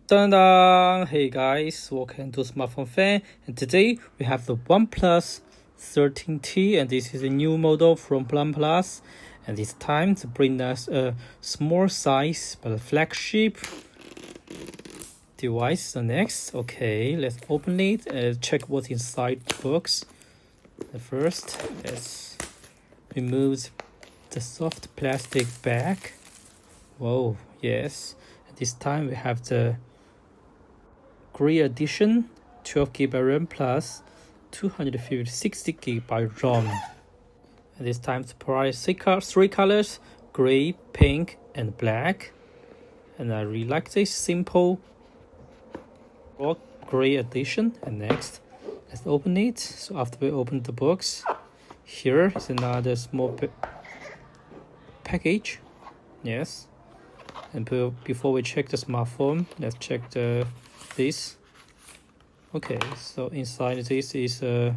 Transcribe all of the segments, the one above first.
Dun-dun! Hey guys, welcome to Smartphone Fan, and today we have the Oneplus 13T, and this is a new model from Oneplus, and it's time to bring us a small size but a flagship device. So next, okay, let's open it and check what's inside the box. First, let's remove the soft plastic bag. Whoa, yes. This time we have the Grey Edition 12GB RAM plus 256GB ROM. And this time to provide three colors: gray, pink, and black. And I really like this simple gray edition. And next, let's open it. So after we open the box, here is another small package. Yes. And before we check the smartphone, let's check this. Okay, so inside this is a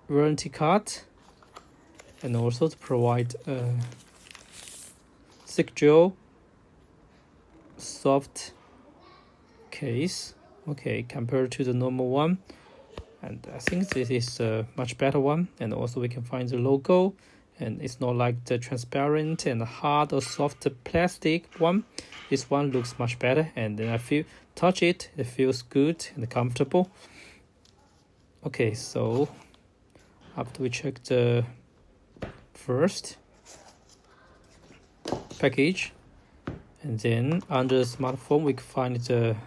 warranty card, and also to provide a thick gel soft case. Okay, compared to the normal one, and I think this is a much better one. And also we can find the logo, and it's not like the transparent and hard or soft plastic one. This one looks much better, and then touch it, it feels good and comfortable. Okay, so after we check the first package, and then under the smartphone we can find the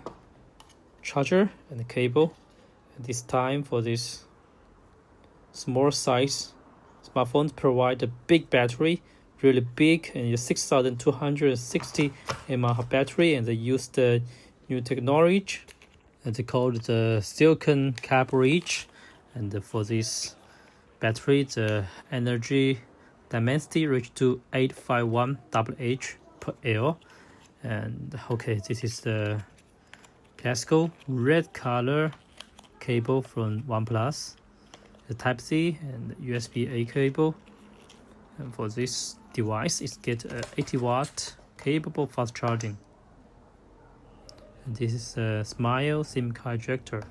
charger and the cable. And this time for this small size smartphones provide a big battery, really big, and it's 6260 mAh battery, and they use the new technology, and they call it the silicon cap bridge. And for this battery, the energy density reached to 851 Wh per L. And okay, this is the classical red color cable from OnePlus, the Type-C and USB-A cable. And for this device, it gets 80-watt capable fast charging. And this is a Smile SIM card ejector.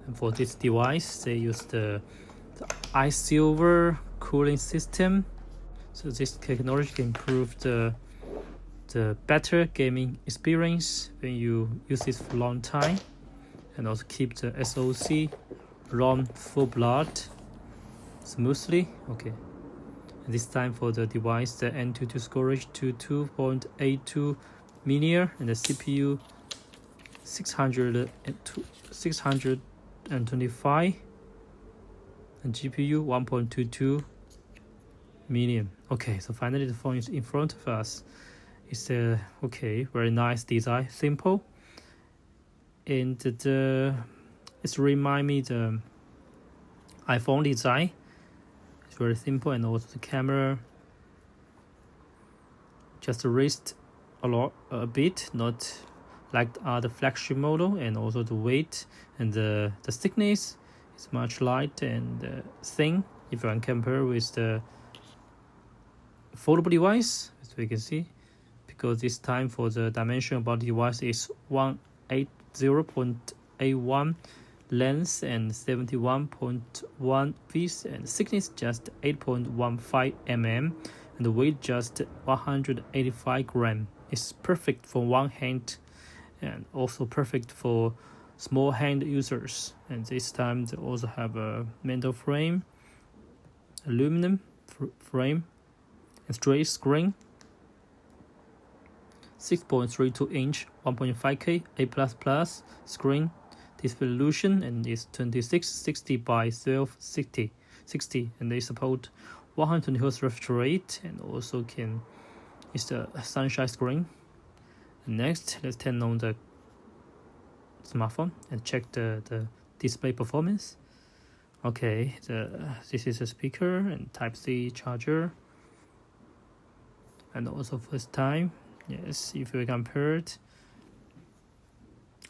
And for this device, they use the ice silver cooling system. So this technology can improve the better gaming experience when you use this for a long time, and also keep the SoC ROM full blood smoothly. Okay, and this time for the device, the N22 storage to 2.82 mm, and the CPU 625, and GPU 1.22 million. Okay, so finally the phone is in front of us. It's a very nice design, simple, and it's remind me the iPhone design. It's very simple, and also the camera just raised a bit, not like the other flagship model. And also the weight and the thickness is much light and thin if you can compare with the foldable device, as we can see, because this time for the dimension about the device is 180.81 length and 71.1 width, and thickness just 8.15 mm, and the weight just 185 grams. It's perfect for one hand, and also perfect for small hand users. And this time they also have a metal frame, aluminum frame, and straight screen, 6.32-inch 1.5K A++ screen display resolution, and it's 2660 by 1260, and they support 120 Hz refresh rate, and also it's the sunshine screen. And next, let's turn on the smartphone and check the display performance. Okay, this is a speaker and Type-C charger, and also first time. Yes, if we compare it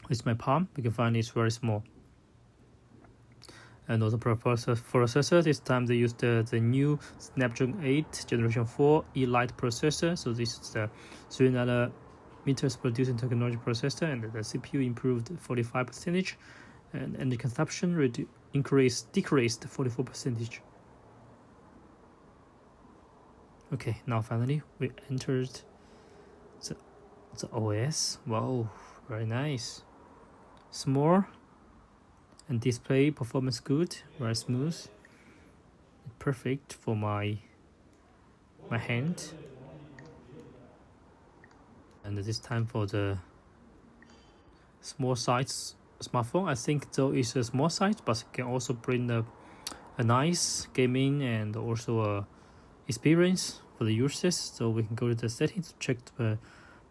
with my palm, we can find it's very small. And also processor, this time they used the new Snapdragon 8 Generation 4 Elite processor. So this is the 3 nanometers producing technology processor, and the CPU improved 45%, and energy consumption decreased 44%. Okay, now finally we entered the OS. Wow, very nice. Small and display performance good, very smooth, perfect for my hand. And this time for the small size smartphone. I think though it's a small size, but it can also bring a nice gaming and also a experience for the users. So we can go to the settings to check the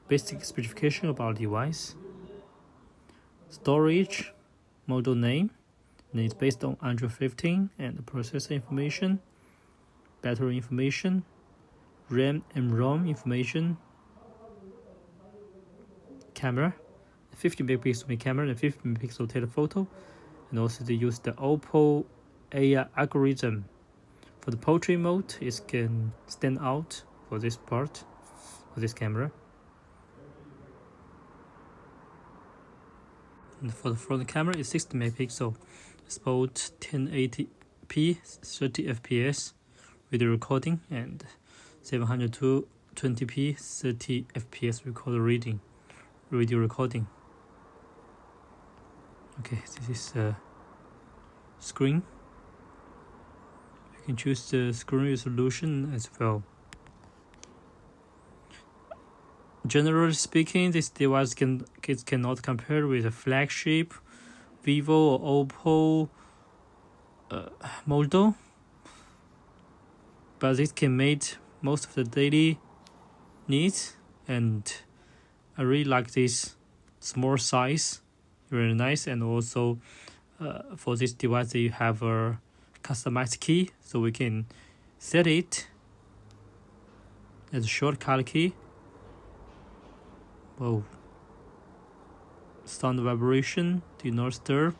basic specification about the device. Storage, model name, and it's based on Android 15, and the processor information, battery information, RAM and ROM information, camera, 50 megapixel camera and 50 megapixel telephoto, and also they use the Oppo AI algorithm. For the portrait mode, it can stand out for this part, for this camera. And for the front camera, it's 60 megapixel. It's both 1080p 30 fps video recording and 720p 30 fps video recording. Okay, this is the screen. You can choose the screen resolution as well. Generally speaking, this device cannot compare with a flagship Vivo or Oppo model, but it can meet most of the daily needs, and I really like this small size, very nice. And also for this device you have a customized key, so we can set it as a shortcut key. Whoa. Sound vibration, do not disturb,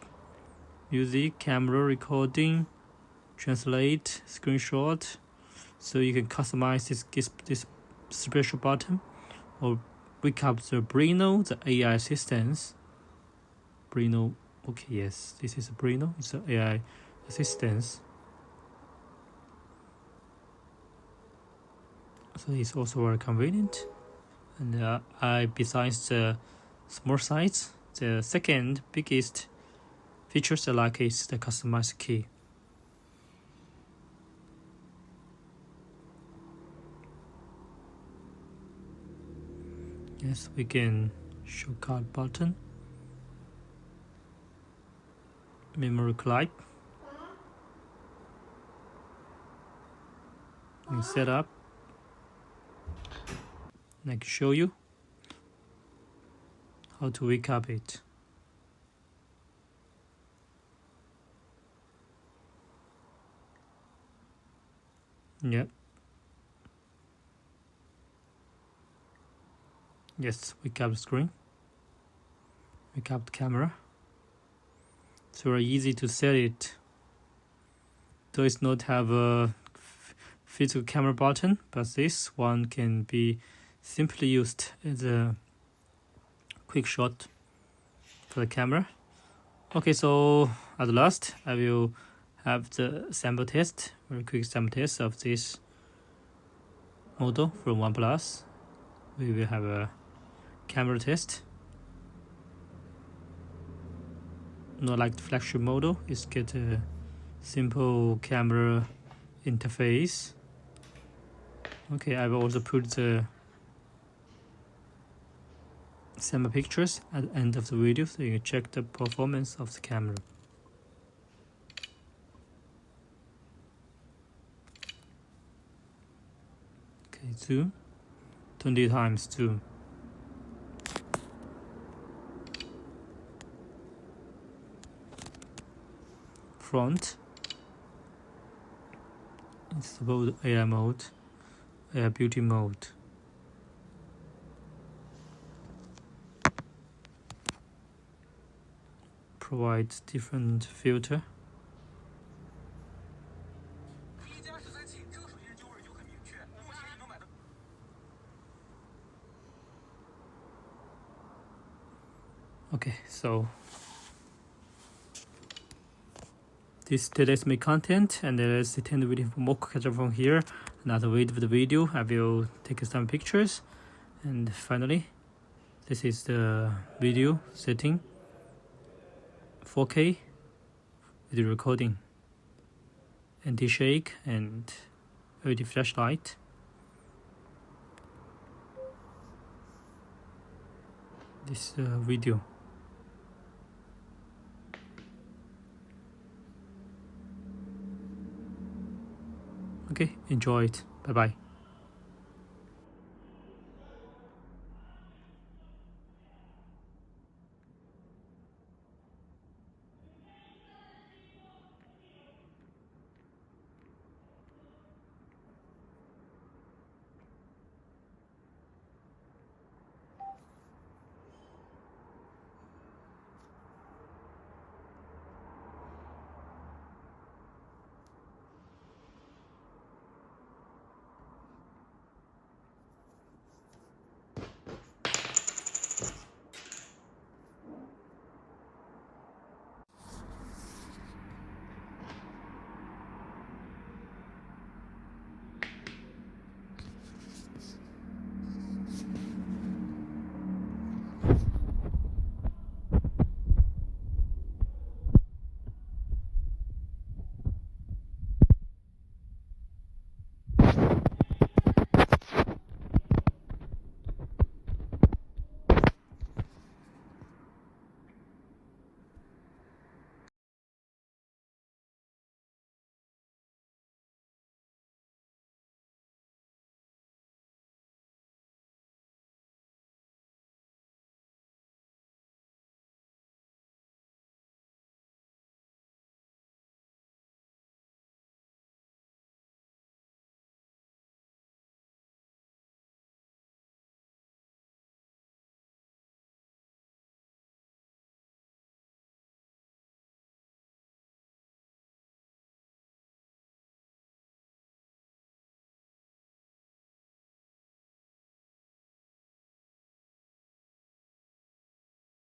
music, camera recording, translate, screenshot. So you can customize this special button, or wake up the Brino, the AI assistance. Brino, okay, yes, this is Brino, it's an AI assistance. So it's also very convenient. And besides the small size, the second biggest features I like is the customized key. Yes, we can shortcut button, memory clip, and set up. And I can show you how to wake up it. Yep. Yes, wake up the screen. Wake up the camera. It's very easy to set it. Though it's not have a physical camera button, but this one can be simply used as a quick shot for the camera. Okay, so at last I will have the sample test, very quick sample test of this model from OnePlus. We will have a camera test. Not like the flagship model, it's get a simple camera interface. Okay, I will also put the sample pictures at the end of the video so you can check the performance of the camera. Okay, zoom, 20 times zoom. Front, it's about AI mode, AI beauty mode. Provides different filter. Okay, so this today's my content, and let's attend the video for more catch up from here. Another way of the video, I will take some pictures, and finally, this is the video setting, 4K with the recording, anti-shake and LED flashlight. This video. Okay, enjoy it. Bye bye.